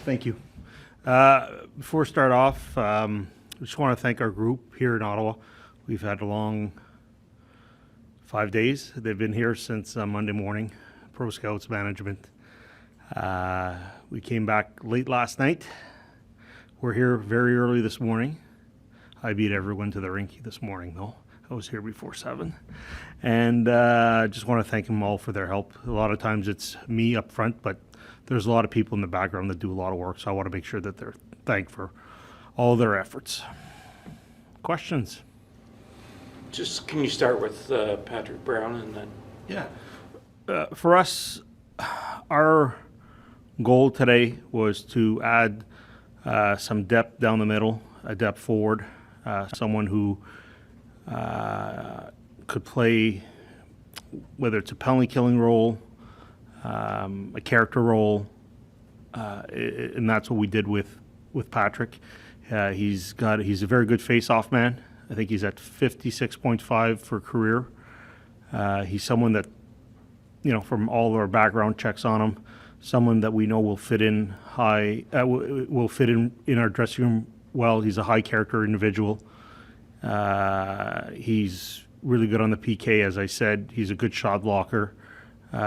Thank you. Before we start off, I just want to thank our group here in Ottawa. We've had a long 5 days. They've been here since Monday morning, Pro Scouts management. We came back late last night. We're here very early this morning. I beat everyone to the rink this morning, though. I was here before 7. And just want to thank them all for their help. A lot of times it's me up front, but there's a lot of people in the background that do a lot of work, so I want to make sure that they're thanked for all their efforts. Questions? Just can you start with Patrick Brown and then? Yeah. For us, our goal today was to add some depth down the middle, a depth forward, someone who could play, whether it's a penalty killing role, a character role, and that's what we did with Patrick. He's a very good face-off man. I think he's at 56.5 for career. He's someone that, from all of our background checks on him, someone that we know will fit in will fit in our dressing room well. He's a high character individual. He's really good on the PK, as I said. He's a good shot blocker.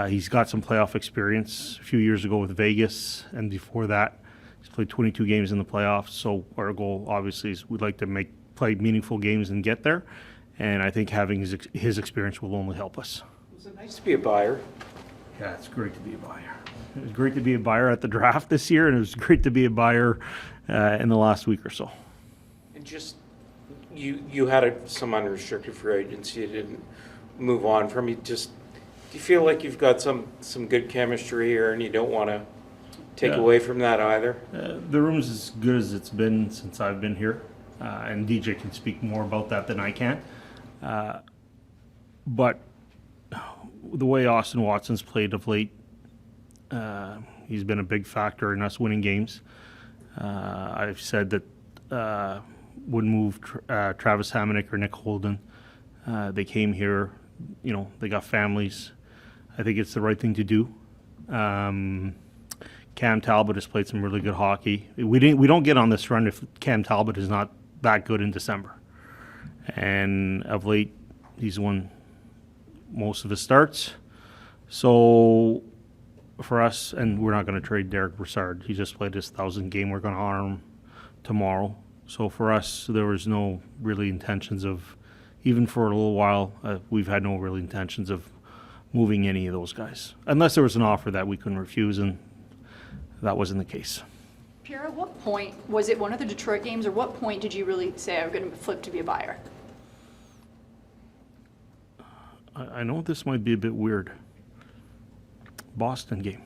He's got some playoff experience a few years ago with Vegas, and before that, he's played 22 games in the playoffs. So our goal, obviously, is we'd like to play meaningful games and get there. And I think having his experience will only help us. Was it nice to be a buyer? Yeah, it's great to be a buyer. It was great to be a buyer at the draft this year, and it was great to be a buyer in the last week or so. And just you had some unrestricted free agency you didn't move on from. Do you feel like you've got some good chemistry here, and you don't want to take away from that either? The room's as good as it's been since I've been here, and DJ can speak more about that than I can. But the way Austin Watson's played of late, he's been a big factor in us winning games. I've said that wouldn't move Travis Hamonic or Nick Holden. They came here, they got families. I think it's the right thing to do. Cam Talbot has played some really good hockey. We don't get on this run if Cam Talbot is not that good in December. And of late, he's won most of his starts. So for us, and we're not going to trade Derek Brassard. He just played his 1,000th game. We're going to honor him tomorrow. So for us, there was no really intentions of, even for a little while, we've had no real intentions of moving any of those guys, unless there was an offer that we couldn't refuse, and that wasn't the case. Pierre, at what point, was it one of the Detroit games, or what point did you really say, I'm going to flip to be a buyer? I know this might be a bit weird. Boston game.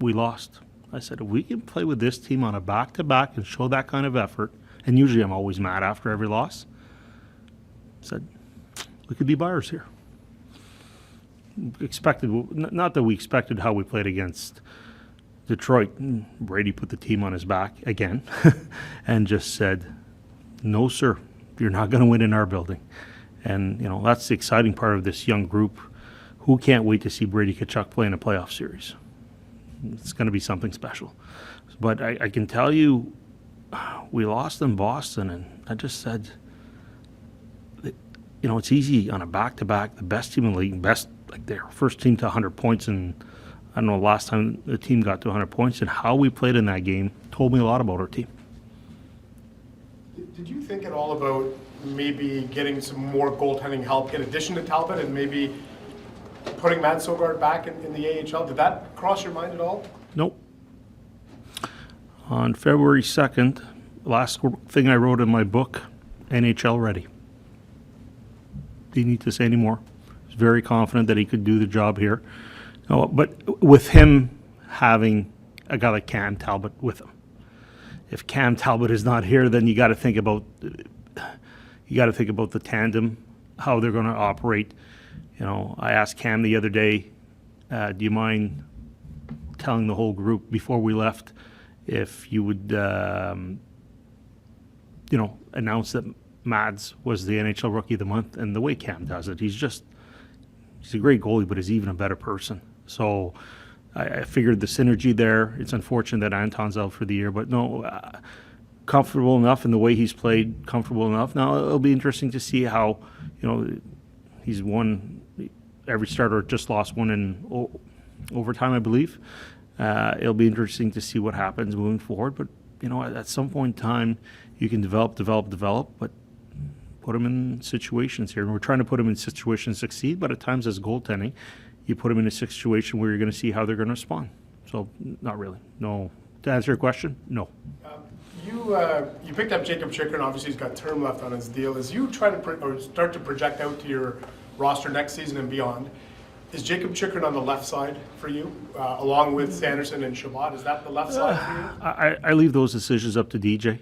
We lost. I said, if we can play with this team on a back-to-back and show that kind of effort, and usually I'm always mad after every loss, I said, we could be buyers here. Not that we expected how we played against Detroit. Brady put the team on his back again and just said, no, sir, you're not going to win in our building. And, that's the exciting part of this young group. Who can't wait to see Brady Tkachuk play in a playoff series? It's going to be something special. But I can tell you, we lost in Boston, and I just said, it's easy on a back-to-back, the best team in the league, their first team to 100 points, and I don't know, last time the team got to 100 points, and how we played in that game told me a lot about our team. Did you think at all about maybe getting some more goaltending help in addition to Talbot, and maybe putting Matt Sogard back in the AHL? Did that cross your mind at all? Nope. On February 2nd, last thing I wrote in my book, NHL ready. Didn't need to say any more. I was very confident that he could do the job here. But with him having a guy like Cam Talbot with him, if Cam Talbot is not here, then you got to think about the tandem, how they're going to operate. I asked Cam the other day, do you mind telling the whole group before we left if you would, announce that Mads was the NHL Rookie of the Month? And the way Cam does it, he's a great goalie, but he's even a better person. So I figured the synergy there. It's unfortunate that Anton's out for the year, but no, comfortable enough in the way he's played, comfortable enough. Now it'll be interesting to see how, he's won every starter, just lost one in overtime, I believe. It'll be interesting to see what happens moving forward. But, at some point in time, you can develop, but put them in situations here. And we're trying to put them in situations to succeed, but at times as goaltending, you put them in a situation where you're going to see how they're going to respond. So, not really. No. To answer your question, no. You picked up Jacob Chikrin. Obviously, he's got term left on his deal. As you try to start to project out to your roster next season and beyond, is Jacob Chikrin on the left side for you, along with Sanderson and Shabbat? Is that the left side for you? I leave those decisions up to DJ.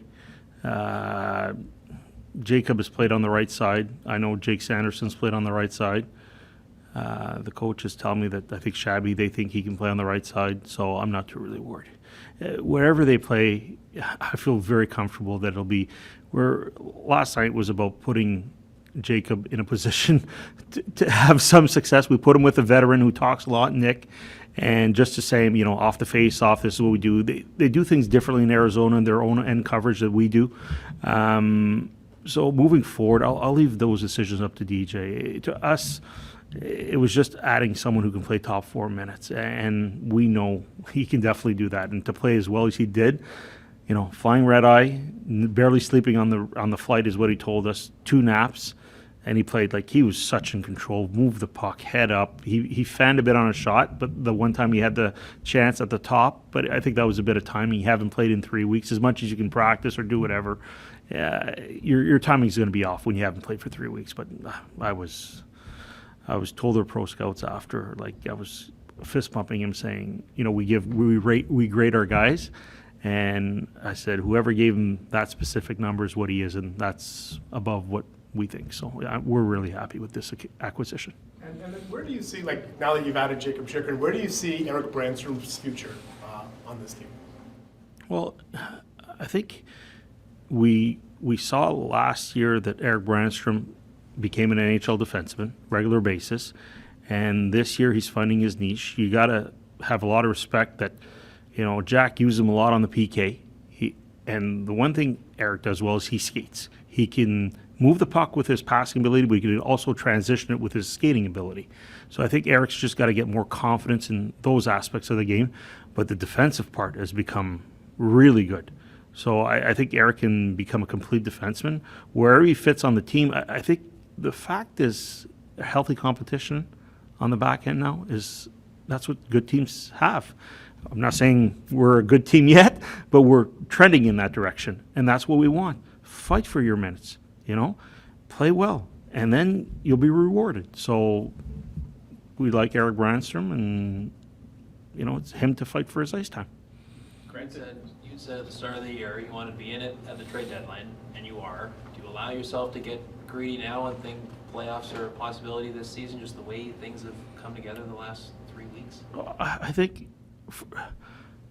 Jacob has played on the right side. I know Jake Sanderson's played on the right side. The coaches tell me that I think Shabby, they think he can play on the right side, so I'm not too really worried. Wherever they play, I feel very comfortable that it'll be where last night was about putting Jacob in a position to have some success. We put him with a veteran who talks a lot, Nick, and just to say, off the face off, this is what we do. They do things differently in Arizona in their own end coverage that we do. So moving forward, I'll leave those decisions up to DJ. To us, it was just adding someone who can play top 4 minutes, and we know he can definitely do that. And to play as well as he did, flying red eye, barely sleeping on the flight is what he told us. 2 naps, and he played like he was such in control. Moved the puck, head up. He fanned a bit on a shot, but the one time he had the chance at the top, but I think that was a bit of timing. You haven't played in 3 weeks. As much as you can practice or do whatever, your timing's going to be off when you haven't played for 3 weeks. But I was told our pro scouts after, I was fist pumping him, saying, we grade our guys, and I said whoever gave him that specific number is what he is, and that's above what we think. So we're really happy with this acquisition. And then where do you see, now that you've added Jacob Chikrin, where do you see Eric Brandstrom's future on this team? Well, I think we saw last year that Eric Brandstrom became an NHL defenseman, regular basis, and this year he's finding his niche. You got to have a lot of respect that, Jack used him a lot on the PK. And the one thing Eric does well is he skates. He can move the puck with his passing ability, but he can also transition it with his skating ability. So I think Eric's just got to get more confidence in those aspects of the game, but the defensive part has become really good. So I think Eric can become a complete defenseman. Wherever he fits on the team, I think the fact is healthy competition on the back end now that's what good teams have. I'm not saying we're a good team yet, but we're trending in that direction, and that's what we want. Fight for your minutes, play well, and then you'll be rewarded. So we like Eric Brandstrom, and it's him to fight for his ice time. Greg you said at the start of the year you wanted to be in it at the trade deadline, and you are. Do you allow yourself to get greedy now and think playoffs are a possibility this season, just the way things have come together the last 3 weeks? I think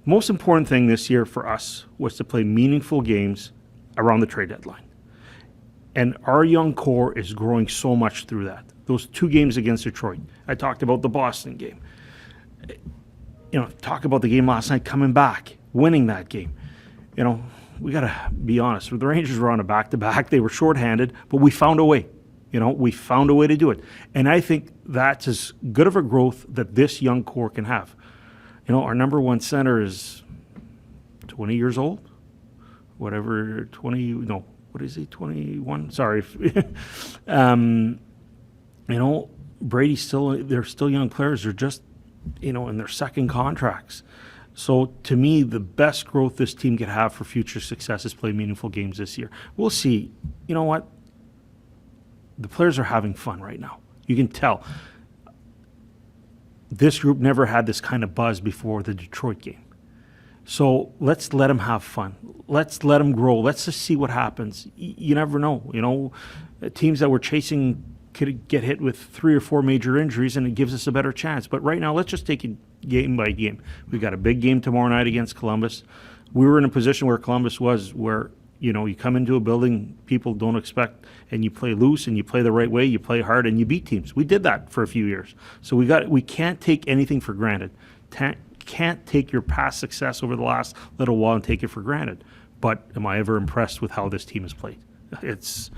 most important thing this year for us was to play meaningful games around the trade deadline. And our young core is growing so much through that. Those 2 games against Detroit. I talked about the Boston game. Talk about the game last night, coming back, winning that game. We got to be honest. The Rangers were on a back-to-back. They were shorthanded, but we found a way. We found a way to do it. And I think that's as good of a growth that this young core can have. Our number 1 center is 20 years old. Whatever, 20, no, what is he, 21? Sorry. Brady's they're still young players. They're just, in their second contracts. So to me, the best growth this team could have for future success is play meaningful games this year. We'll see. You know what? The players are having fun right now. You can tell. This group never had this kind of buzz before the Detroit game. So let's let them have fun. Let's let them grow. Let's just see what happens. You never know. Teams that we're chasing could get hit with 3 or 4 major injuries, and it gives us a better chance. But right now, let's just take it game by game. We've got a big game tomorrow night against Columbus. We were in a position where Columbus was, where you come into a building people don't expect, and you play loose and you play the right way, you play hard, and you beat teams. We did that for a few years. So we can't take anything for granted. can't take your past success over the last little while and take it for granted. But am I ever impressed with how this team has played? It's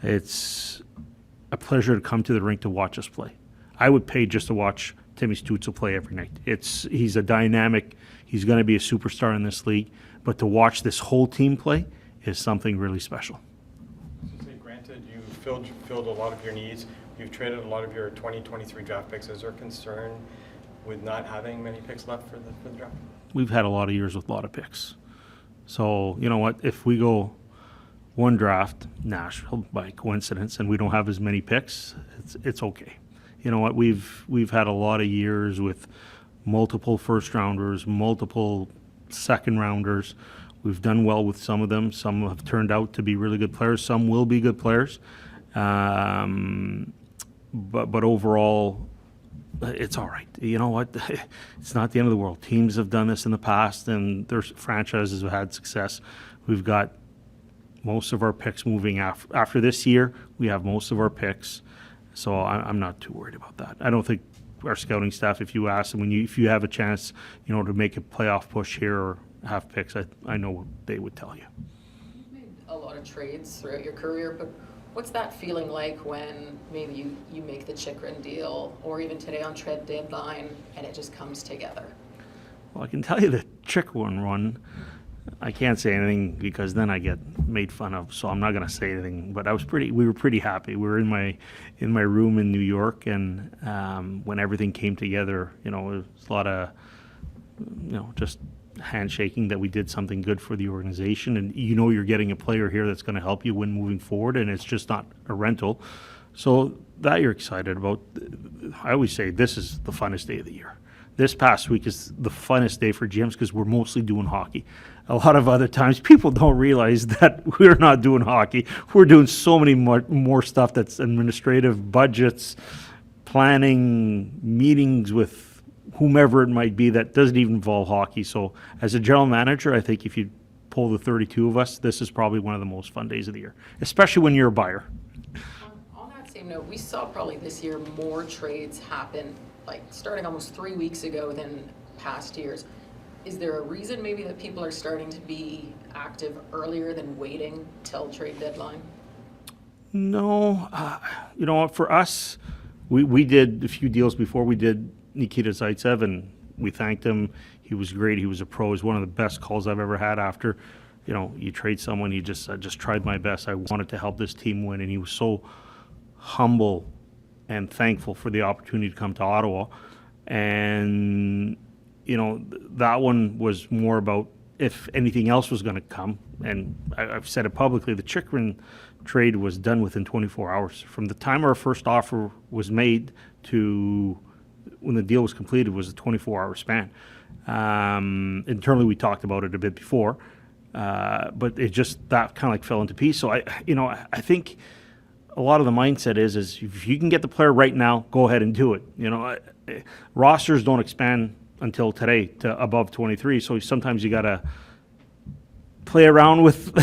a pleasure to come to the rink to watch us play. I would pay just to watch Timmy Stützle play every night. He's a dynamic. He's going to be a superstar in this league. But to watch this whole team play is something really special. Granted, you filled a lot of your needs. You've traded a lot of your 2023 draft picks. Is there concern with not having many picks left for the draft? We've had a lot of years with a lot of picks. So, you know what? If we go one draft, Nashville, by coincidence, and we don't have as many picks, it's okay. You know what? We've had a lot of years with multiple first rounders, multiple second rounders. We've done well with some of them. Some have turned out to be really good players. Some will be good players. But overall, it's all right. You know what? It's not the end of the world. Teams have done this in the past, and their franchises have had success. We've got most of our picks moving after this year. We have most of our picks, so I'm not too worried about that. I don't think our scouting staff, if you ask them, if you have a chance, to make a playoff push here or have picks, I know what they would tell you. You've made a lot of trades throughout your career, but what's that feeling like when maybe you make the Chychrun deal, or even today on Trade Deadline, and it just comes together? Well, I can tell you the Chychrun run, I can't say anything because then I get made fun of, so I'm not going to say anything. But we were pretty happy. We were in my room in New York, and when everything came together, it was a lot of, just handshaking that we did something good for the organization, and you're getting a player here that's going to help you win moving forward, and it's just not a rental. So that you're excited about. I always say this is the funnest day of the year. This past week is the funnest day for GMs because we're mostly doing hockey. A lot of other times, people don't realize that we're not doing hockey. We're doing so many more stuff that's administrative, budgets, planning, meetings with whomever it might be that doesn't even involve hockey. So as a general manager, I think if you pull the 32 of us, this is probably one of the most fun days of the year, especially when you're a buyer. On that same note, we saw probably this year more trades happen, like starting almost 3 weeks ago than past years. Is there a reason maybe that people are starting to be active earlier than waiting till trade deadline? No. For us, we did a few deals before. We did Nikita Zaitsev, and we thanked him. He was great. He was a pro. It was one of the best calls I've ever had after. You trade someone, I just tried my best. I wanted to help this team win, and he was so humble and thankful for the opportunity to come to Ottawa. And that one was more about if anything else was going to come. And I've said it publicly, the Chychrun trade was done within 24 hours. From the time our first offer was made to when the deal was completed was a 24-hour span. Internally, we talked about it a bit before, but it just, that kind of like fell into piece. So I think a lot of the mindset is if you can get the player right now, go ahead and do it. Rosters don't expand until today to above 23, so sometimes you got to play around with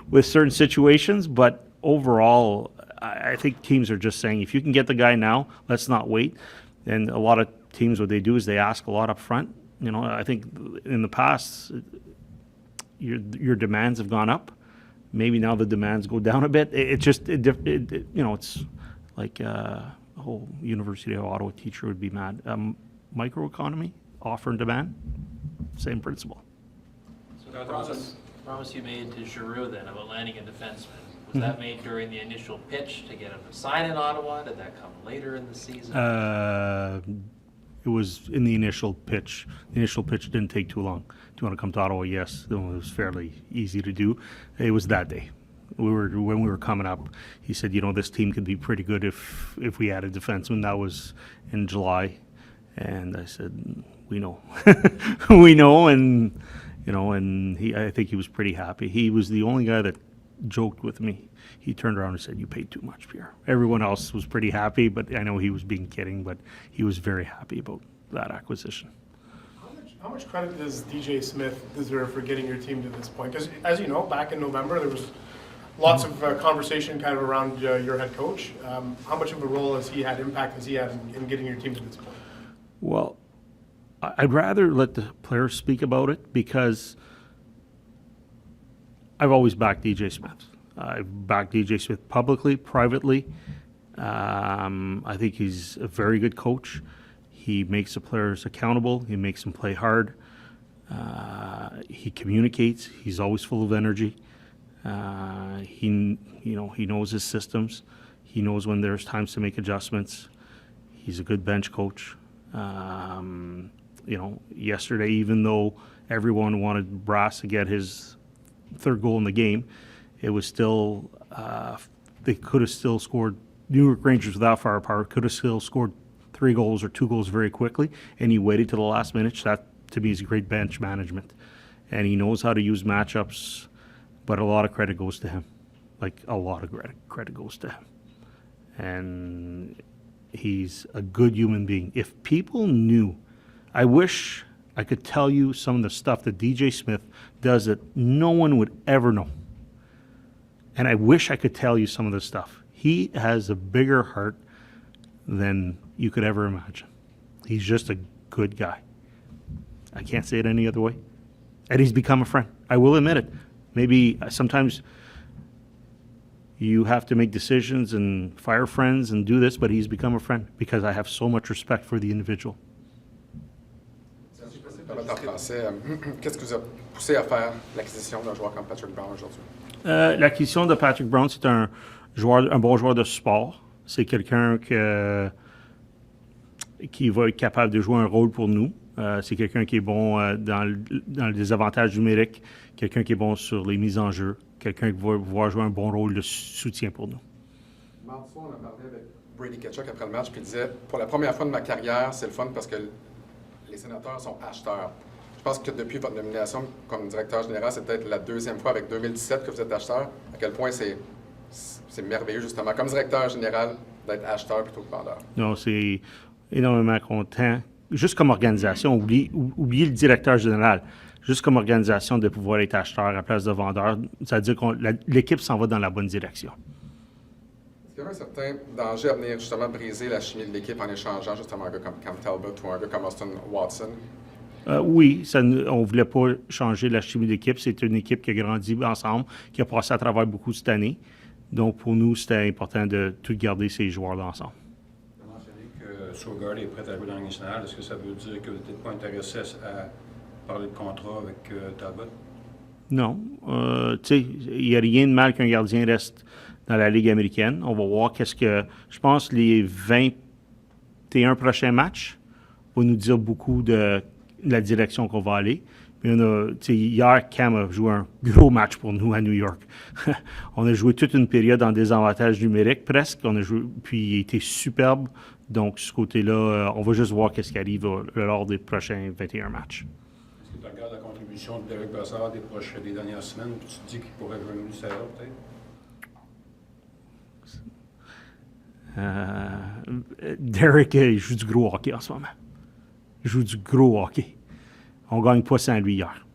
with certain situations. But overall, I think teams are just saying if you can get the guy now, let's not wait. And a lot of teams, what they do is they ask a lot up front. I think in the past, your demands have gone up. Maybe now the demands go down a bit. It's like a whole University of Ottawa teacher would be mad. Microeconomy, offer and demand, same principle. So the promise you made to Giroux then about landing a defenseman, was that made during the initial pitch to get him to sign in Ottawa? Did that come later in the season? It was in the initial pitch. The initial pitch didn't take too long. Do you want to come to Ottawa? Yes. It was fairly easy to do. It was that day. When we were coming up, he said, this team could be pretty good if we had a defenseman. That was in July. And I said, we know. We know, and I think he was pretty happy. He was the only guy that joked with me. He turned around and said, "You paid too much, Pierre." Everyone else was pretty happy, but I know he was being kidding, but he was very happy about that acquisition. How much credit does DJ Smith deserve for getting your team to this point? Because as you know, back in November, there was lots of conversation kind of around your head coach. How much of a role impact has he had in getting your team to this point? Well, I'd rather let the players speak about it because I've always backed DJ Smith. I've backed DJ Smith publicly, privately. I think he's a very good coach. He makes the players accountable. He makes them play hard. He communicates. He's always full of energy. He knows his systems. He knows when there's times to make adjustments. He's a good bench coach. Yesterday, even though everyone wanted Brass to get his third goal in the game, it was still, they could have still scored. New York Rangers, without firepower, could have still scored 3 goals or 2 goals very quickly, and he waited to the last minute. That, to me, is great bench management. And he knows how to use matchups, but a lot of credit goes to him. Like, a lot of credit goes to him. And he's a good human being. If people knew, I wish I could tell you some of the stuff that DJ Smith does that no one would ever know. And I wish I could tell you some of this stuff. He has a bigger heart than you could ever imagine. He's just a good guy. I can't say it any other way. And he's become a friend. I will admit it. Maybe sometimes you have to make decisions and fire friends and do this, but he's become a friend because I have so much respect for the individual. En français, qu'est-ce qui vous a poussé à faire l'acquisition d'un joueur comme Patrick Brown aujourd'hui? L'acquisition de Patrick Brown, c'est un bon joueur de support. C'est quelqu'un qui va être capable de jouer un rôle pour nous. C'est quelqu'un qui est bon dans le désavantage numérique, quelqu'un qui est bon sur les mises en jeu, quelqu'un qui va pouvoir jouer un bon rôle de soutien pour nous. Mardi soir, on a parlé avec Brady Tkachuk après le match, puis il disait « Pour la première fois de ma carrière, c'est le fun parce que les sénateurs sont acheteurs. » Je pense que depuis votre nomination comme directeur général, c'est peut-être la 2e fois avec 2017 que vous êtes acheteur. À quel point c'est merveilleux, justement, comme directeur général, d'être acheteur plutôt que vendeur. Non, c'est énormément content. Juste comme organisation, oubliez le directeur général. Juste comme organisation, de pouvoir être acheteur à la place de vendeur, ça veut dire que l'équipe s'en va dans la bonne direction. Est-ce qu'il y a un certain danger à venir justement briser la chimie de l'équipe en échangeant justement un gars comme Cam Talbot ou un gars comme Austin Watson? Oui, on ne voulait pas changer la chimie d'équipe. C'est une équipe qui a grandi ensemble, qui a passé à travers beaucoup cette année. Donc, pour nous, c'était important de tout garder ces joueurs-là ensemble. Vous avez mentionné que Sugar est prêt à jouer dans la Ligue nationale. Est-ce que ça veut dire que vous n'êtes pas intéressé à parler de contrat avec Talbot? Non. Tu sais, il n'y a rien de mal qu'un gardien reste dans la Ligue américaine. On va voir je pense les 21 prochains matchs vont nous dire beaucoup de la direction qu'on va aller. Puis hier, Cam a joué un gros match pour nous à New York. On a joué toute une période en désavantage numérique, presque. Puis il était superbe. Donc, ce côté-là, on va juste voir qu'est-ce qui arrive lors des prochains 21 matchs. Est-ce que tu regardes la contribution de Derek Brassard des dernières semaines, puis tu te dis qu'il pourrait revenir ça peut-être? Derek, il joue du gros hockey en ce moment. Il joue du gros hockey. On ne gagne pas sans lui hier.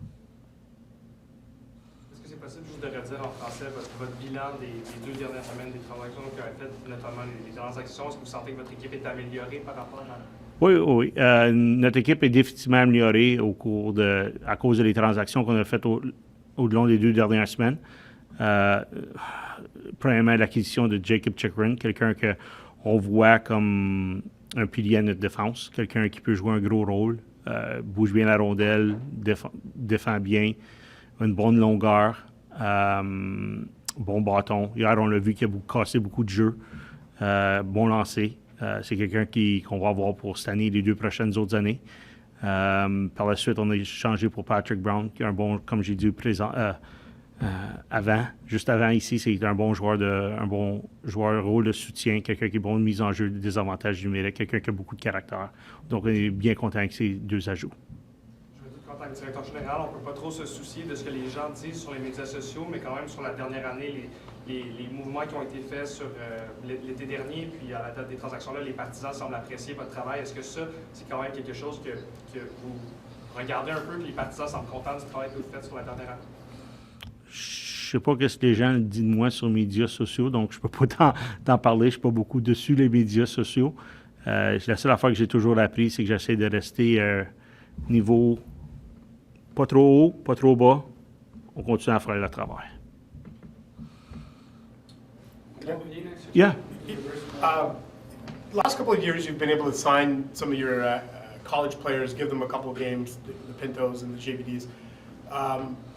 Est-ce que c'est possible juste de redire en français votre bilan des 2 dernières semaines des transactions que vous avez faites, notamment les transactions? Est-ce que vous sentez que votre équipe est améliorée par rapport à... Oui. Notre équipe est définitivement améliorée à cause des transactions qu'on a faites au long des 2 dernières semaines. Premièrement, l'acquisition de Jacob Chychrun, quelqu'un qu'on voit comme un pilier à notre défense, quelqu'un qui peut jouer un gros rôle, bouge bien la rondelle, défend bien, une bonne longueur, bon bâton. Hier, on l'a vu qu'il a cassé beaucoup de jeux, bon lancer. C'est quelqu'un qu'on va avoir pour cette année et les 2 prochaines autres années. Par la suite, on a échangé pour Patrick Brown, qui est un bon, comme j'ai dit, juste avant ici, c'est un bon joueur rôle de soutien, quelqu'un qui est bon de mise en jeu, de désavantages numériques, quelqu'un qui a beaucoup de caractère. Donc, on est bien content avec ces 2 ajouts. Je veux dire qu'en tant que directeur général, on ne peut pas trop se soucier de ce que les gens disent sur les médias sociaux, mais quand même, sur la dernière année, les mouvements qui ont été faits sur l'été dernier, puis à la date des transactions-là, les partisans semblent apprécier votre travail. Est-ce que ça, c'est quand même quelque chose que vous regardez un peu, que les partisans semblent contents du travail que vous faites sur la dernière année? Je sais pas ce que les gens disent de moi sur les médias sociaux, donc je peux pas t'en parler. Je suis pas beaucoup dessus les médias sociaux. La seule affaire que j'ai toujours appris, c'est que j'essaie de rester niveau pas trop haut, pas trop bas. On continue à faire le travail. Yeah. Last couple of years, you've been able to sign some of your college players, give them a couple of games, the Pintos and the JVDs.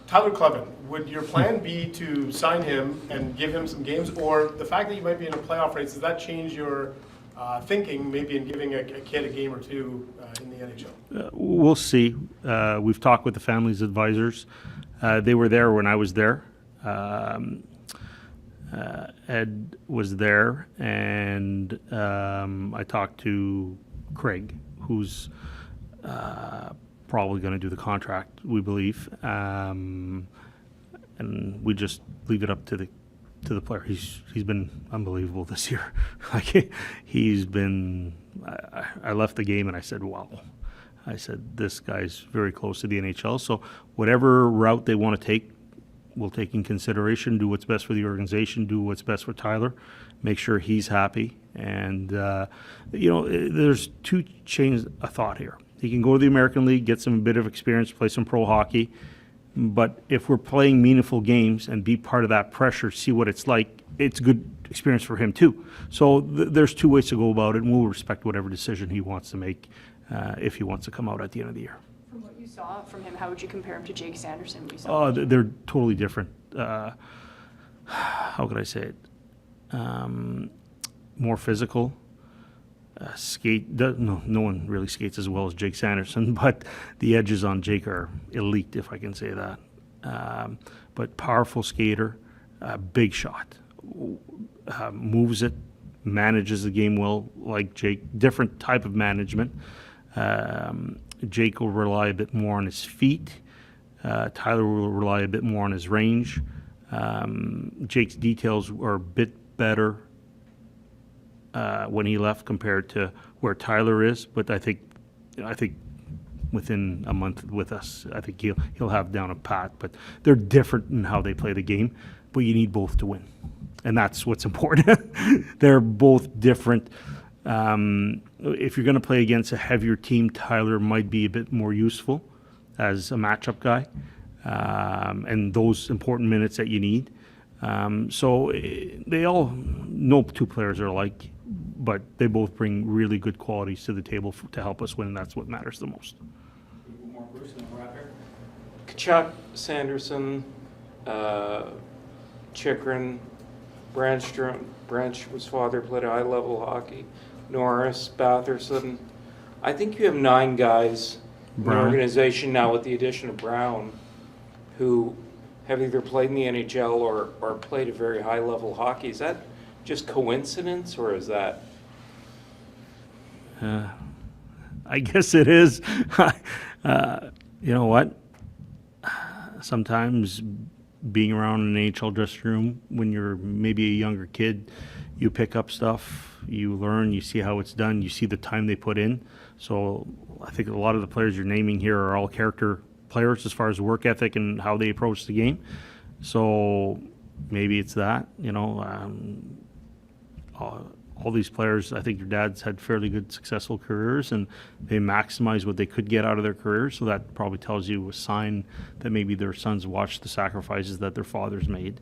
Tyler Clevin, would your plan be to sign him and give him some games, or the fact that you might be in a playoff race, does that change your thinking, maybe in giving a kid a game or two in the NHL? We'll see. We've talked with the family's advisors. They were there when I was there. Ed was there, and I talked to Craig, who's probably going to do the contract, we believe, and we just leave it up to the player. He's been unbelievable this year. Like he's been. I left the game and I said, "Wow." I said, "This guy's very close to the NHL." So whatever route they want to take, we'll take in consideration. Do what's best for the organization. Do what's best for Tyler. Make sure he's happy. And there's two chains of thought here. He can go to the American League, get some bit of experience, play some pro hockey. But if we're playing meaningful games and be part of that pressure, see what it's like, it's a good experience for him too. So there's two ways to go about it, and we'll respect whatever decision he wants to make if he wants to come out at the end of the year. From what you saw from him, how would you compare him to Jake Sanderson? When you saw him? They're totally different. How could I say it? More physical. No one really skates as well as Jake Sanderson, but the edges on Jake are elite, if I can say that. But powerful skater, big shot, moves it, manages the game well, like Jake. Different type of management. Jake will rely a bit more on his feet. Tyler will rely a bit more on his range. Jake's details are a bit better when he left compared to where Tyler is, but I think within a month with us, I think he'll have down a pat. But they're different in how they play the game, but you need both to win, and that's what's important. They're both different. If you're going to play against a heavier team, Tyler might be a bit more useful as a matchup guy, and those important minutes that you need. So they all, no two players are alike, but they both bring really good qualities to the table to help us win, and that's what matters the most. More Bruce and we're out here. Kachuk, Sanderson, Chikrin, Branch, whose father played high-level hockey, Norris, Batherson. I think you have 9 guys in the organization now with the addition of Brown who have either played in the NHL or played a very high-level hockey. Is that just coincidence, or is that? I guess it is. You know what? Sometimes being around an NHL dressing room when you're maybe a younger kid, you pick up stuff, you learn, you see how it's done, you see the time they put in. So I think a lot of the players you're naming here are all character players as far as work ethic and how they approach the game. So maybe it's that, all these players, I think your dads had fairly good successful careers and they maximized what they could get out of their careers. So that probably tells you a sign that maybe their sons watched the sacrifices that their fathers made.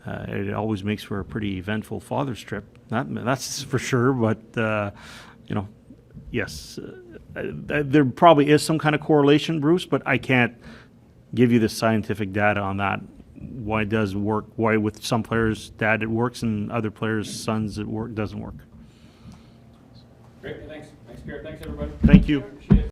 It always makes for a pretty eventful father's trip. That's for sure. But, yes, there probably is some kind of correlation, Bruce, but I can't give you the scientific data on that. Why it does work, why with some players' dad it works and other players' sons it doesn't work. Great, thanks. Thanks, Pierre. Thanks, everybody. Thank you. Appreciate it.